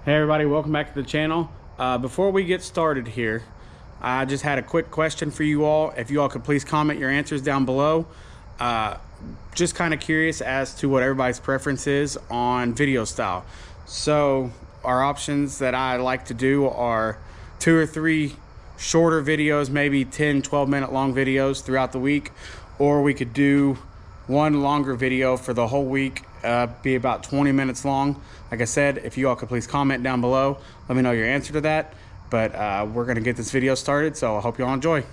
Hey everybody, welcome back to the channel. Before we get started here, I just had a quick question for you all. If you all could please comment your answers down below. Just kind of curious as to what everybody's preference is on video style. So our options that I like to do are 2 or 3 shorter videos, maybe 10-12 minute long videos throughout the week, or we could do one longer video for the whole week, be about 20 minutes long. Like I said, if you all could please comment down below, let me know your answer to that. But we're gonna get this video started, so I hope you all enjoy.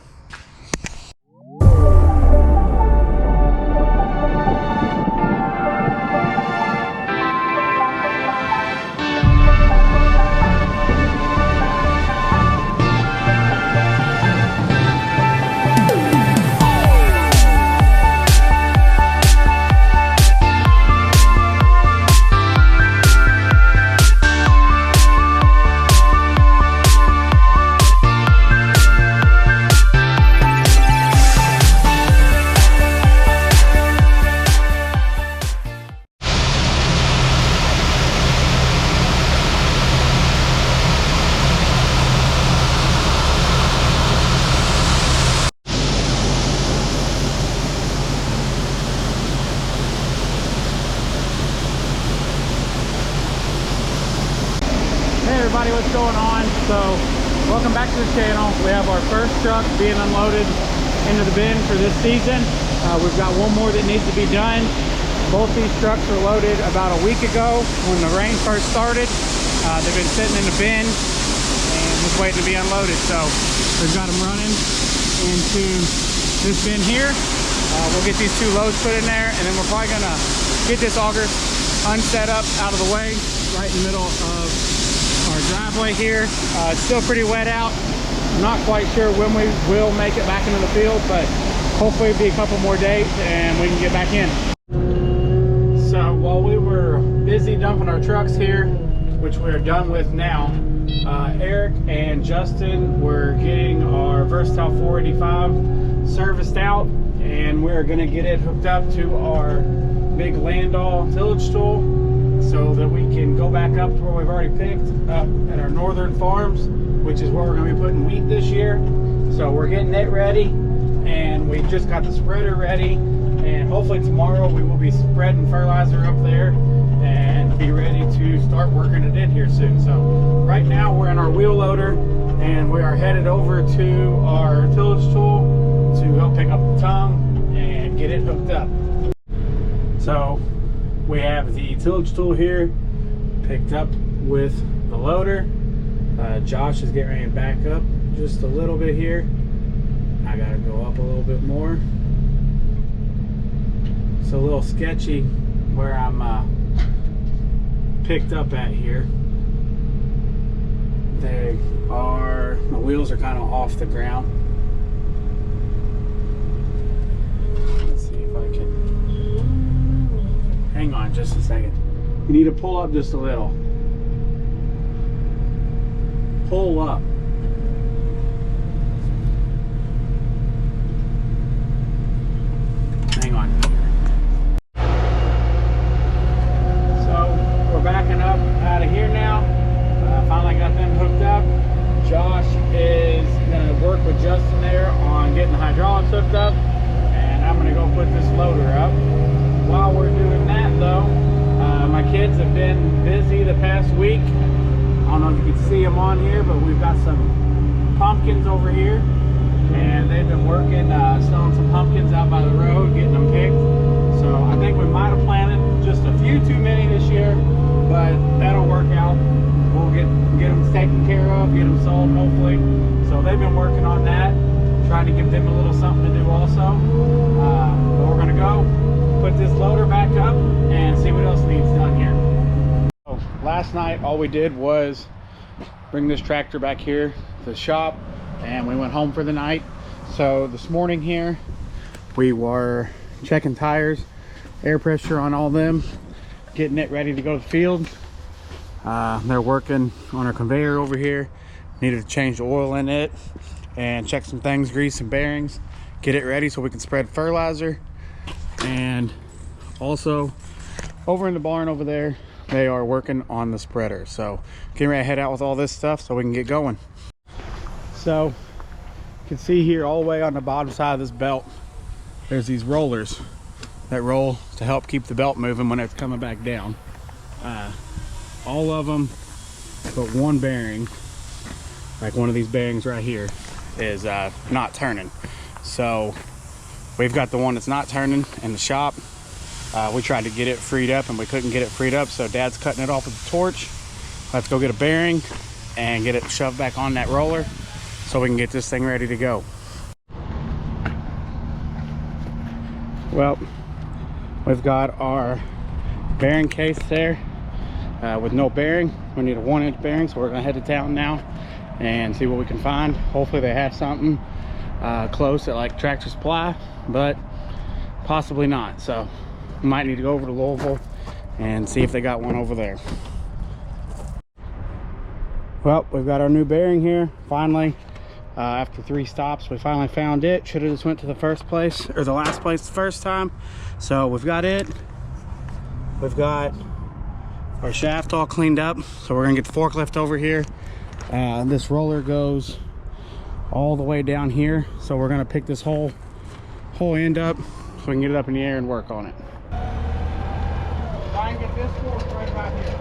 Everybody, what's going on? So welcome back to the channel. We have our first truck being unloaded into the bin for this season. We've got one more that needs to be done. Both these trucks were loaded about a week ago when the rain first started. They've been sitting in the bin and just waiting to be unloaded. So we've got them running into this bin here. We'll get these 2 loads put in there, and then we're probably gonna get this auger unset up out of the way right in the middle of our driveway here. It's still pretty wet out. I'm not quite sure when we will make it back into the field, but hopefully it'll be a couple more days and we can get back in. So while we were busy dumping our trucks here, which we're done with now, Eric and Justin were getting our Versatile 485 serviced out, and we're going to get it hooked up to our big Landau tillage tool, so that we can go back up to where we've already picked up at our northern farms, which is where we're going to be putting wheat this year. So we're getting it ready, and we just got the spreader ready, and hopefully tomorrow we will be spreading fertilizer up there and be ready to start working it in here soon. So right now we're in our wheel loader, and we are headed over to our tillage tool to help pick up the tongue and get it hooked up. So we have the tillage tool here picked up with the loader. Josh is getting ready to back up just a little bit here. I gotta go up a little bit more. It's a little sketchy where I'm picked up at here. My wheels are kind of off the ground. Let's see if I can. Hang on just a second. You need to pull up just a little. Pull up. Hang on. So we're backing up out of here now. Finally got them hooked up. Josh is going to work with Justin there on getting the hydraulics hooked up, and I'm going to go put this loader up. While we're doing that though, my kids have been busy the past week. I don't know if you can see them on here, but we've got some pumpkins over here, and they've been working selling some pumpkins out by the road, getting them picked. So I think we might have planted just a few too many this year, but that'll work out. We'll get them taken care of, get them sold hopefully. So they've been working on that, trying to give them a little something to do also. But we're gonna go put this loader back up and see what else needs done here. So last night all we did was bring this tractor back here to the shop, and we went home for the night. So this morning here we were checking tires, air pressure on all them, getting it ready to go to the field. They're working on our conveyor over here. Needed to change the oil in it and check some things, grease some bearings, get it ready so we can spread fertilizer. And also over in the barn over there, they are working on the spreader. So getting ready to head out with all this stuff so we can get going. So you can see here all the way on the bottom side of this belt, there's these rollers that roll to help keep the belt moving when it's coming back down. All of them but one bearing, like one of these bearings right here, is not turning. So we've got the one that's not turning in the shop. We tried to get it freed up and we couldn't get it freed up, so Dad's cutting it off with a torch. Let's go get a bearing and get it shoved back on that roller so we can get this thing ready to go. Well, we've got our bearing case there with no bearing. We need a 1-inch bearing, so we're gonna head to town now and see what we can find. Hopefully they have something close at like Tractor Supply, but possibly not. So we might need to go over to Louisville and see if they got one over there. Well, we've got our new bearing here finally. After 3 stops, we finally found it. Should have just went to the first place, or the last place the first time. So we've got it. We've got our shaft all cleaned up. So we're gonna get the forklift over here. This roller goes all the way down here. So we're gonna pick this whole end up so we can get it up in the air and work on it. Try and get this fork right about here.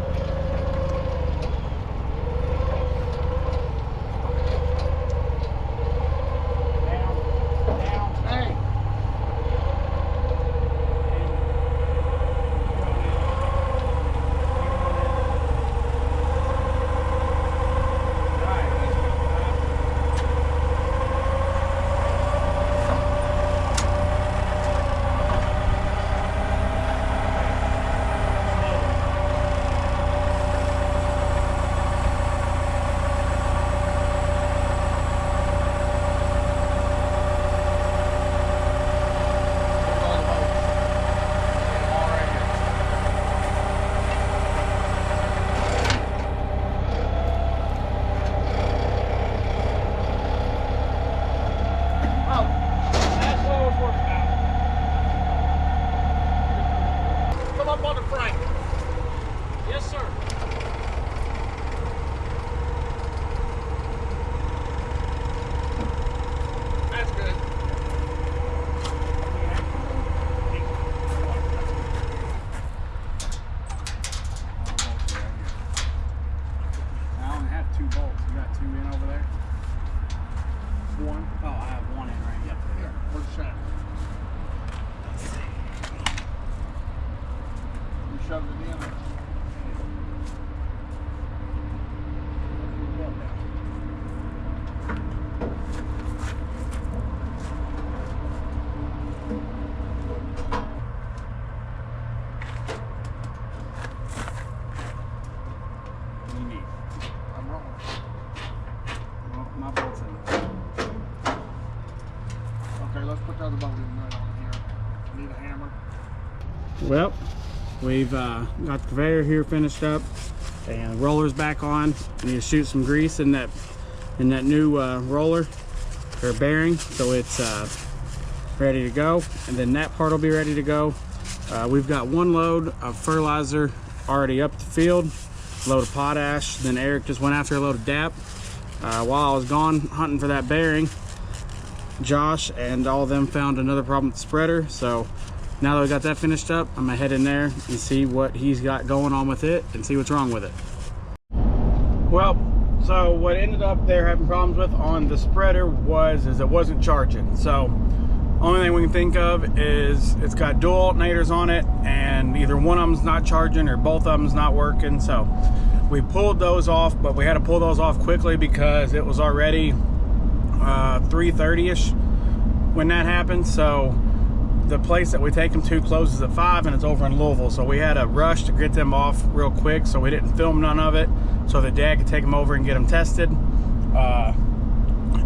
Shoved it in. What do you need? I'm wrong. Well, my bolt's in there. Okay, let's put the other bolt in right on here. Need a hammer. Well, we've got the conveyor here finished up and the roller's back on. I need to shoot some grease in that new roller or bearing so it's ready to go, and then that part will be ready to go. We've got one load of fertilizer already up the field, a load of potash, then Eric just went after a load of DAP. While I was gone hunting for that bearing, Josh and all of them found another problem with the spreader. So now that we got that finished up, I'm gonna head in there and see what he's got going on with it and see what's wrong with it. Well, so what ended up they're having problems with on the spreader is it wasn't charging. So only thing we can think of is it's got dual alternators on it and either one of them's not charging or both of them's not working. So we pulled those off, but we had to pull those off quickly because it was already 3:30ish when that happened. So the place that we take them to closes at 5 and it's over in Louisville, so we had a rush to get them off real quick, so we didn't film none of it so that Dad could take them over and get them tested.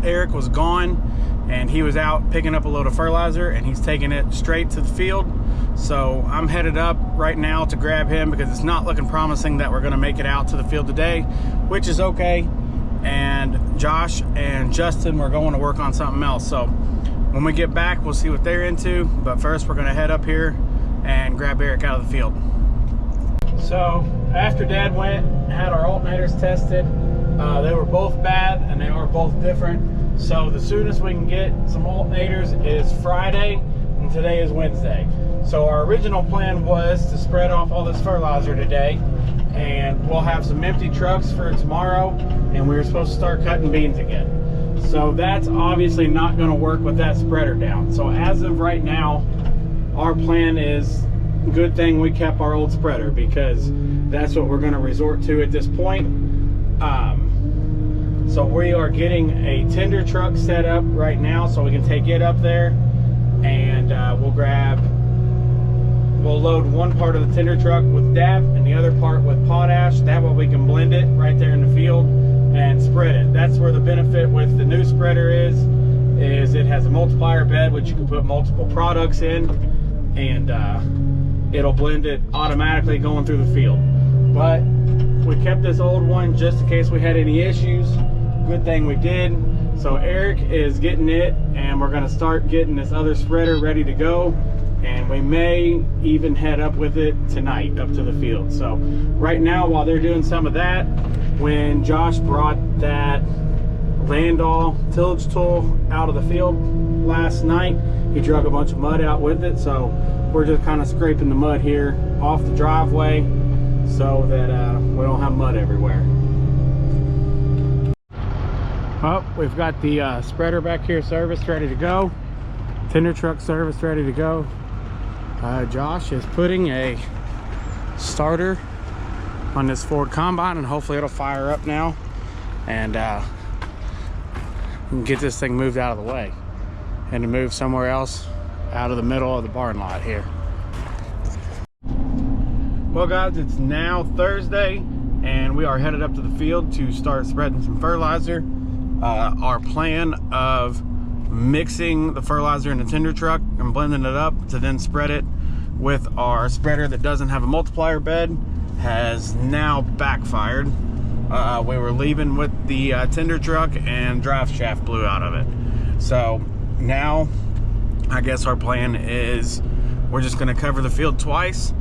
Eric was gone and he was out picking up a load of fertilizer and he's taking it straight to the field, so I'm headed up right now to grab him because it's not looking promising that we're going to make it out to the field today, which is okay. And Josh and Justin were going to work on something else, so when we get back we'll see what they're into, but first we're going to head up here and grab Eric out of the field. So after Dad went, had our alternators tested, they were both bad and they are both different. So the soonest we can get some alternators is Friday, and today is Wednesday. So our original plan was to spread off all this fertilizer today, and we'll have some empty trucks for tomorrow, and we were supposed to start cutting beans again. So that's obviously not going to work with that spreader down. So as of right now, our plan is, good thing we kept our old spreader, because that's what we're going to resort to at this point. So we are getting a tender truck set up right now so we can take it up there, and we'll load one part of the tender truck with DAP and the other part with potash. That way we can blend it right there in the field and spread it. That's where the benefit with the new spreader is it has a multiplier bed which you can put multiple products in, and it'll blend it automatically going through the field. But we kept this old one just in case we had any issues. Good thing we did. So Eric is getting it, and we're going to start getting this other spreader ready to go, and we may even head up with it tonight up to the field. So right now, while they're doing some of that, when Josh brought that Landau tillage tool out of the field last night, he drug a bunch of mud out with it. So we're just kind of scraping the mud here off the driveway so that we don't have mud everywhere. Oh, we've got the spreader back here serviced, ready to go. Tender truck serviced, ready to go. Josh is putting a starter on this Ford Combine, and hopefully it'll fire up now, and we can get this thing moved out of the way and to move somewhere else out of the middle of the barn lot here. Well guys, it's now Thursday, and we are headed up to the field to start spreading some fertilizer. Our plan of mixing the fertilizer in the tender truck and blending it up to then spread it with our spreader that doesn't have a multiplier bed has now backfired. We were leaving with the tender truck and drive shaft blew out of it. So now I guess our plan is we're just going to cover the field twice.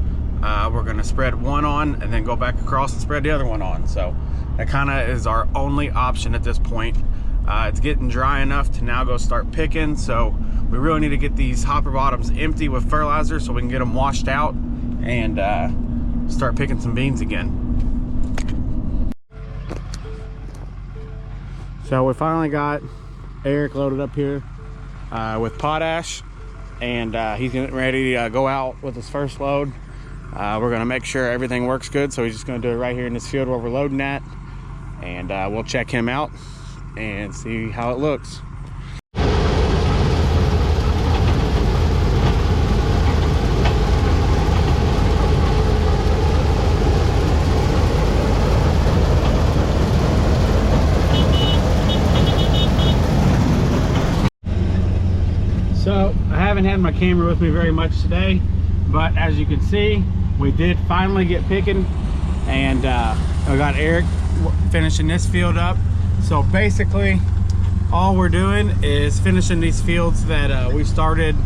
We're going to spread one on and then go back across and spread the other one on. So that kind of is our only option at this point. It's getting dry enough to now go start picking, so we really need to get these hopper bottoms empty with fertilizer so we can get them washed out and start picking some beans again. So we finally got Eric loaded up here with potash, and he's getting ready to go out with his first load. We're going to make sure everything works good, so he's just going to do it right here in this field where we're loading at, and we'll check him out and see how it looks. So I haven't had my camera with me very much today, but as you can see, we did finally get picking, and I got Eric finishing this field up. So basically all we're doing is finishing these fields that we started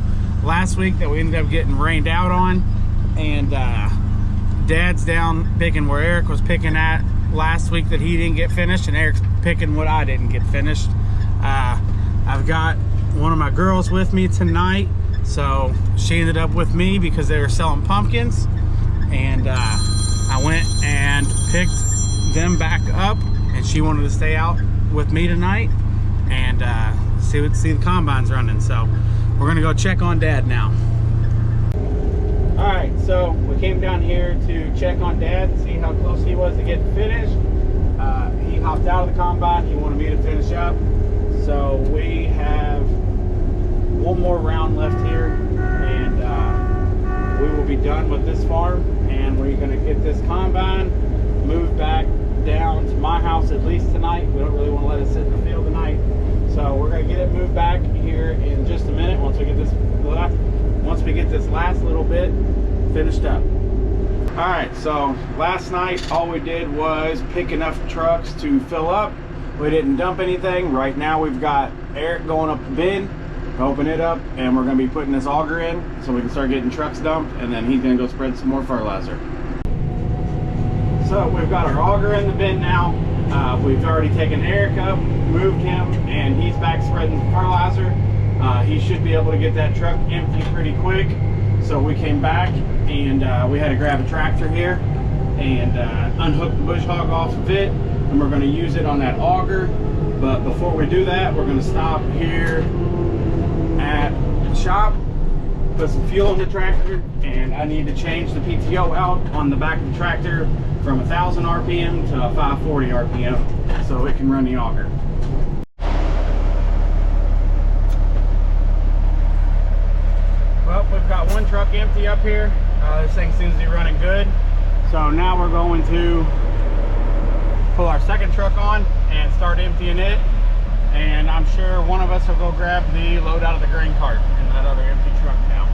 last week that we ended up getting rained out on, and Dad's down picking where Eric was picking at last week that he didn't get finished, and Eric's picking what I didn't get finished. I've got one of my girls with me tonight, so she ended up with me because they were selling pumpkins, and I went and picked them back up, and she wanted to stay out with me tonight and see the combines running. So we're gonna go check on Dad now. All right, so we came down here to check on Dad, see how close he was to getting finished. He hopped out of the combine. He wanted me to finish up, so we have one more round left here, and we will be done with this farm, and we're gonna get this combine moved back down to my house at least tonight. We don't really want to let it sit in the field tonight, so we're going to get it moved back here in just a minute once we get this last little bit finished up. All right, so last night all we did was pick enough trucks to fill up. We didn't dump anything. Right now we've got Eric going up the bin, open it up, and we're going to be putting this auger in so we can start getting trucks dumped, and then he's going to go spread some more fertilizer. So we've got our auger in the bin now. We've already taken Eric up, moved him, and he's back spreading fertilizer. He should be able to get that truck empty pretty quick. So we came back and we had to grab a tractor here and unhook the bush hog off of it, and we're going to use it on that auger. But before we do that, we're going to stop here at the shop, put some fuel in the tractor, and I need to change the PTO out on the back of the tractor from 1000 RPM to 540 RPM so it can run the auger. Well, we've got one truck empty up here. This thing seems to be running good. So now we're going to pull our second truck on and start emptying it. And I'm sure one of us will go grab the load out of the grain cart in that other empty truck now.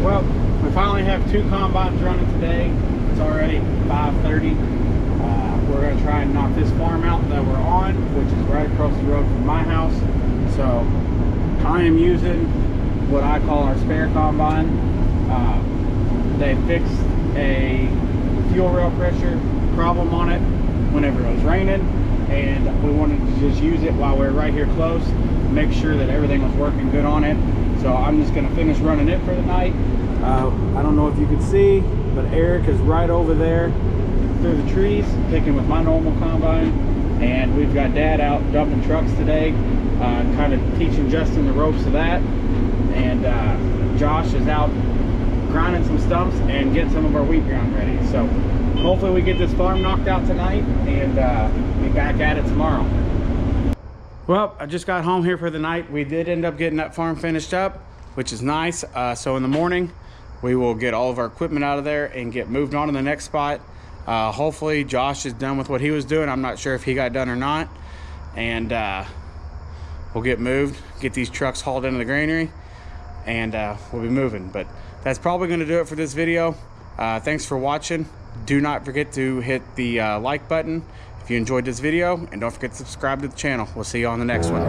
Well, we finally have 2 combines running today. It's already 5:30. We're going to try and knock this farm out that we're on, which is right across the road from my house. So I am using what I call our spare combine. They fixed a fuel rail pressure problem on it whenever it was raining, and we wanted to just use it while we're right here close, make sure that everything was working good on it. So I'm just going to finish running it for the night. I don't know if you can see, but Eric is right over there through the trees picking with my normal combine, and we've got Dad out dumping trucks today, kind of teaching Justin the ropes of that, and Josh is out grinding some stumps and getting some of our wheat ground ready. So hopefully we get this farm knocked out tonight and be back at it tomorrow. Well, I just got home here for the night. We did end up getting that farm finished up, which is nice. So in the morning we will get all of our equipment out of there and get moved on to the next spot. Hopefully Josh is done with what he was doing. I'm not sure if he got done or not, and we'll get moved, get these trucks hauled into the granary, and we'll be moving. But that's probably going to do it for this video. Thanks for watching. Do not forget to hit the like button if you enjoyed this video, and don't forget to subscribe to the channel. We'll see you on the next one.